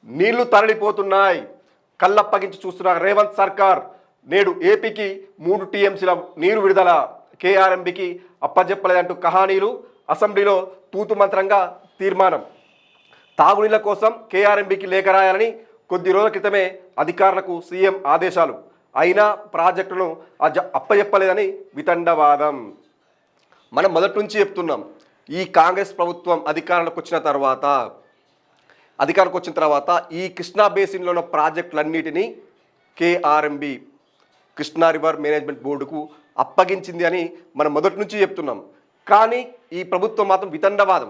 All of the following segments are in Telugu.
నీళ్లు తరలిపోతున్నాయి. కళ్ళప్పగించి చూస్తున్న రేవంత్ సర్కార్ నేడు ఏపీకి 3 టీఎంసీల నీరు విడుదల, కేఆర్ఎంబీకి అప్పజెప్పలేదంటూ కహానీలు, అసెంబ్లీలో తూతు మంత్రంగా తీర్మానం. తాగునీళ్ల కోసం కేఆర్ఎంబీకి లేఖ రాయాలని కొద్ది రోజుల క్రితమే అధికారులకు సీఎం ఆదేశాలు. అయినా ప్రాజెక్టును అప్పజెప్పలేదని వితండవాదం. మనం మొదటి నుంచి చెప్తున్నాం, ఈ కాంగ్రెస్ ప్రభుత్వం అధికారంలోకి వచ్చిన తర్వాత ఈ కృష్ణా బేసిన్లో ఉన్న ప్రాజెక్టులన్నిటినీ కేఆర్ఎంబీ, కృష్ణా రివర్ మేనేజ్మెంట్ బోర్డుకు అప్పగించింది అని మనం మొదటి నుంచి చెప్తున్నాం. కానీ ఈ ప్రభుత్వం మాత్రం వితండవాదం,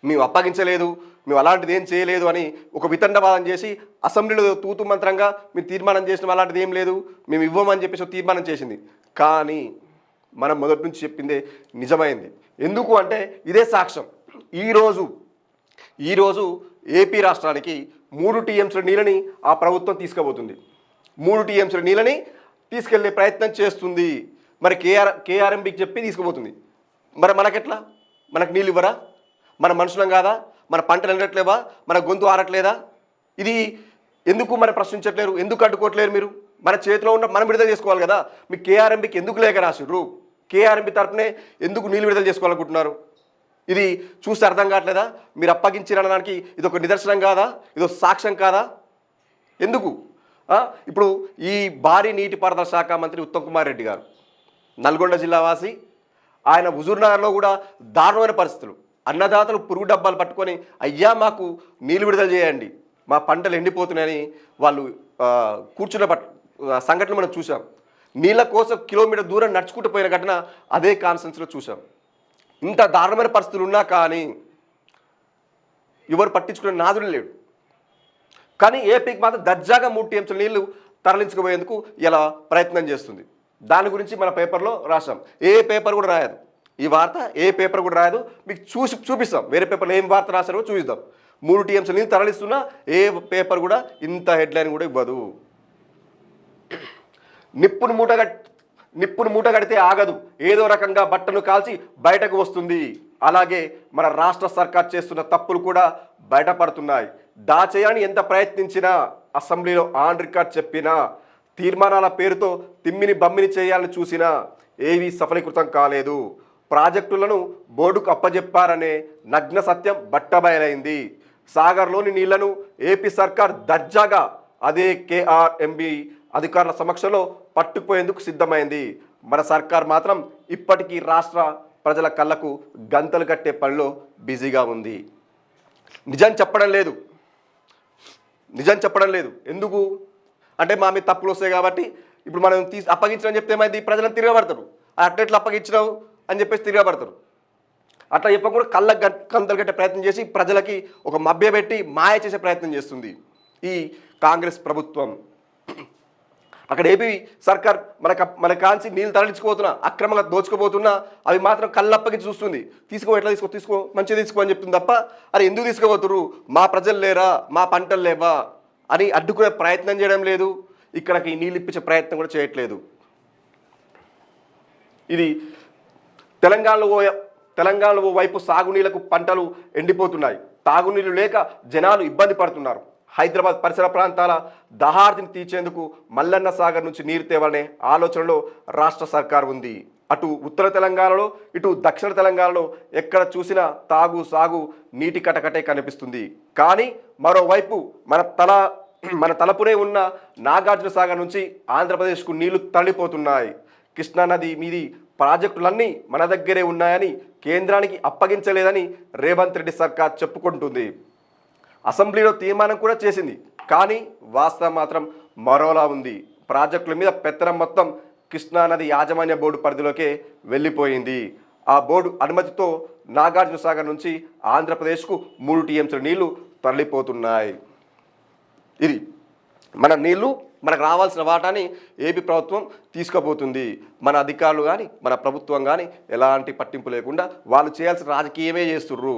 మేము అప్పగించలేదు, మేము అలాంటిది ఏం చేయలేదు అని ఒక వితండవాదం చేసి అసెంబ్లీలో తూతు మంత్రంగా మేము తీర్మానం చేసిన అలాంటిది ఏం లేదు, మేము ఇవ్వమని చెప్పేసి తీర్మానం చేసింది. కానీ మనం మొదటి నుంచి చెప్పిందే నిజమైంది. ఎందుకు అంటే ఇదే సాక్ష్యం. ఈరోజు ఏపీ రాష్ట్రానికి 3 టీఎంసీల నీళ్ళని ఆ ప్రభుత్వం తీసుకుపోతుంది. 3 టీఎంసీల నీళ్ళని తీసుకెళ్లే ప్రయత్నం చేస్తుంది. మరి కేఆర్ఎంబీకి చెప్పి తీసుకుపోతుంది. మరి మనకెట్లా? మనకు నీళ్ళు ఇవ్వరా? మన మనుషులం కాదా? మన పంటలు ఎండట్లేవా? మన గొంతు ఆరట్లేదా? ఇది ఎందుకు మరి ప్రశ్నించట్లేరు? ఎందుకు అడ్డుకోవట్లేరు? మీరు మన చేతిలో ఉన్న మనం విడుదల చేసుకోవాలి కదా. మీ కేఆర్ఎంబీకి ఎందుకు లేఖ రాసిర్రు? కేఆర్ఎంబీ తరపునే ఎందుకు నీళ్ళు విడుదల చేసుకోవాలనుకుంటున్నారు? ఇది చూస్తే అర్థం కావట్లేదా? మీరు అప్పగించారనడానికి ఇది ఒక నిదర్శనం కాదా? ఇది సాక్ష్యం కాదా? ఎందుకు? ఇప్పుడు ఈ భారీ నీటిపారుదల శాఖ మంత్రి ఉత్తమ్ కుమార్ రెడ్డి గారు నల్గొండ జిల్లా వాసి. ఆయన హుజూర్నగర్లో కూడా దారుణమైన పరిస్థితులు. అన్నదాతలు పురుగు డబ్బాలు పట్టుకొని, అయ్యా మాకు నీళ్ళు విడుదల చేయండి, మా పంటలు ఎండిపోతున్నాయని వాళ్ళు కూర్చున్న సంఘటనలు మనం చూసాం. నీళ్ళ కోసం కిలోమీటర్ దూరం నడుచుకుంటూ పోయిన ఘటన అదే కాన్ఫరెన్స్లో చూసాం. ఇంత దారుణమైన పరిస్థితులు ఉన్నా కానీ ఎవరు పట్టించుకునే నాదుడు లేడు. కానీ ఏపీకి మాత్రం దర్జాగా 3 టీఎంసీల నీళ్లు తరలించుకుపోయేందుకు ఇలా ప్రయత్నం చేస్తుంది. దాని గురించి మన పేపర్లో రాసాం. ఏ పేపర్ కూడా రాయదు ఈ వార్త, ఏ పేపర్ కూడా రాయదు. మీకు చూపిస్తాం. వేరే పేపర్లో ఏం వార్త రాశారో చూపిస్తాం. 3 టీఎంసీల నీళ్ళు తరలిస్తున్నా ఏ పేపర్ కూడా ఇంత హెడ్లైన్ కూడా ఇవ్వదు. నిప్పును మూట కడితే ఆగదు, ఏదో రకంగా బట్టను కాల్చి బయటకు వస్తుంది. అలాగే మన రాష్ట్ర సర్కార్ చేస్తున్న తప్పులు కూడా బయటపడుతున్నాయి. దాచేయాలని ఎంత ప్రయత్నించినా, అసెంబ్లీలో ఆన్ రికార్డ్ చెప్పినా, తీర్మానాల పేరుతో తిమ్మిని బమ్మిని చేయాలని చూసినా ఏవీ సఫలీకృతం కాలేదు. ప్రాజెక్టులను బోర్డుకు అప్పజెప్పారనే నగ్న సత్యం బట్టబయలైంది. సాగర్లోని నీళ్లను ఏపీ సర్కార్ దర్జాగా అదే కేఆర్ఎంబీ అధికారుల సమక్షంలో పట్టుకుపోయేందుకు సిద్ధమైంది. మన సర్కార్ మాత్రం ఇప్పటికీ రాష్ట్ర ప్రజల కళ్ళకు గంతలు కట్టే పనిలో బిజీగా ఉంది. నిజం చెప్పడం లేదు. ఎందుకు అంటే మా మీద తప్పులు వస్తాయి కాబట్టి ఇప్పుడు మనం అప్పగించడం చెప్తే ఏమైంది? ప్రజలను తిరగబడతారు. అట్లెట్లు అప్పగించినావు అని చెప్పేసి తిరగబడతారు. అట్లా చెప్పకుండా గంతలు కట్టే ప్రయత్నం చేసి ప్రజలకి ఒక మభ్యపెట్టి మాయ చేసే ప్రయత్నం చేస్తుంది ఈ కాంగ్రెస్ ప్రభుత్వం. అక్కడ ఏపీ సర్కార్ మన కాంచి నీళ్ళు తరలించుకోబోతున్నా, అక్రమంగా దోచుకోబోతున్నా అవి మాత్రం కళ్ళప్పగించి చూస్తుంది. ఎట్లా తీసుకో మంచిగా తీసుకో అని చెప్తుంది తప్ప, అరే ఎందుకు తీసుకోబోతురు, మా ప్రజలు లేరా, మా పంటలు లేవా అని అడ్డుకునే ప్రయత్నం చేయడం లేదు. ఇక్కడికి నీళ్ళు ఇప్పించే ప్రయత్నం కూడా చేయట్లేదు. ఇది తెలంగాణలో ఓవైపు సాగునీళ్లకు పంటలు ఎండిపోతున్నాయి. తాగునీళ్లు లేక జనాలు ఇబ్బంది పడుతున్నారు. హైదరాబాద్ పరిసర ప్రాంతాల దహార్తిని తీర్చేందుకు మల్లన్న సాగర్ నుంచి నీరు తేవాలనే ఆలోచనలో రాష్ట్ర సర్కార్ ఉంది. అటు ఉత్తర తెలంగాణలో, ఇటు దక్షిణ తెలంగాణలో ఎక్కడ చూసినా సాగు నీటి కటకటే కనిపిస్తుంది. కానీ మరోవైపు మన తలపునే ఉన్న నాగార్జున సాగర్ నుంచి ఆంధ్రప్రదేశ్కు నీళ్లు తరలిపోతున్నాయి. కృష్ణానది మీది ప్రాజెక్టులన్నీ మన దగ్గరే ఉన్నాయని, కేంద్రానికి అప్పగించలేదని రేవంత్ రెడ్డి సర్కార్ చెప్పుకుంటుంది. అసెంబ్లీలో తీర్మానం కూడా చేసింది. కానీ వాస్తవం మాత్రం మరోలా ఉంది. ప్రాజెక్టుల మీద పెత్తనం మొత్తం కృష్ణానది యాజమాన్య బోర్డు పరిధిలోకే వెళ్ళిపోయింది. ఆ బోర్డు అనుమతితో నాగార్జున సాగర్ నుంచి ఆంధ్రప్రదేశ్కు 3 టీఎంసీల నీళ్లు తరలిపోతున్నాయి. ఇది మన నీళ్లు మనకు రావాల్సిన వాటాని ఏపీ ప్రభుత్వం తీసుకుపోతుంది. మన అధికారులు కానీ, మన ప్రభుత్వం కానీ ఎలాంటి పట్టింపు లేకుండా వాళ్ళు చేయాల్సిన రాజకీయమే చేస్తుర్రు.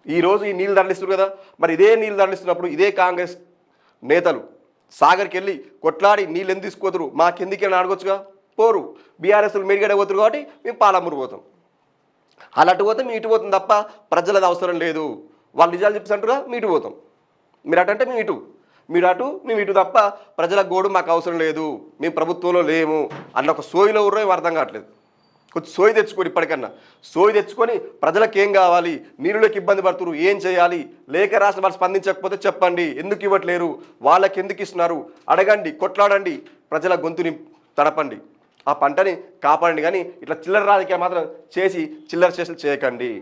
ఈరోజు ఈ నీళ్ళు తరలిస్తున్నారు కదా, మరి ఇదే నీళ్ళు తరలిస్తున్నప్పుడు ఇదే కాంగ్రెస్ నేతలు సాగర్కి వెళ్ళి కొట్లాడి నీళ్ళు ఎందుకు తీసుకోతురు, మాకెందుకని అడగొచ్చుగా. పోరు. బీఆర్ఎస్లు మెరుగడే పోతురు కాబట్టి మేము పాలమూరు పోతాం. అలా అటు పోతే మీ ఇటు పోతాం తప్ప ప్రజలది అవసరం లేదు. వాళ్ళు నిజాలు చెప్పేసి అంటారుగా మీ ఇటు పోతాం. మీరు అటంటే మేము ఇటు తప్ప ప్రజల గోడు మాకు అవసరం లేదు, మేము ప్రభుత్వంలో లేము అన్న ఒక సోయిలో ఊరో అర్థం కావట్లేదు. కొంచెం సోయి తెచ్చుకొని ఇప్పటికన్నా సోయి తెచ్చుకొని ప్రజలకు ఏం కావాలి, నీళ్ళకి ఇబ్బంది పడుతున్నారు, ఏం చేయాలి, లేఖ రాష్ట్ర వాళ్ళు స్పందించకపోతే చెప్పండి, ఎందుకు ఇవ్వట్లేరు, వాళ్ళకి ఎందుకు ఇస్తున్నారు అడగండి, కొట్లాడండి, ప్రజల గొంతుని తడపండి, ఆ పంటని కాపాడండి. కానీ ఇట్లా చిల్లర రాజకీయాలు మాత్రం చేసి చిల్లర చేసలు చేయకండి.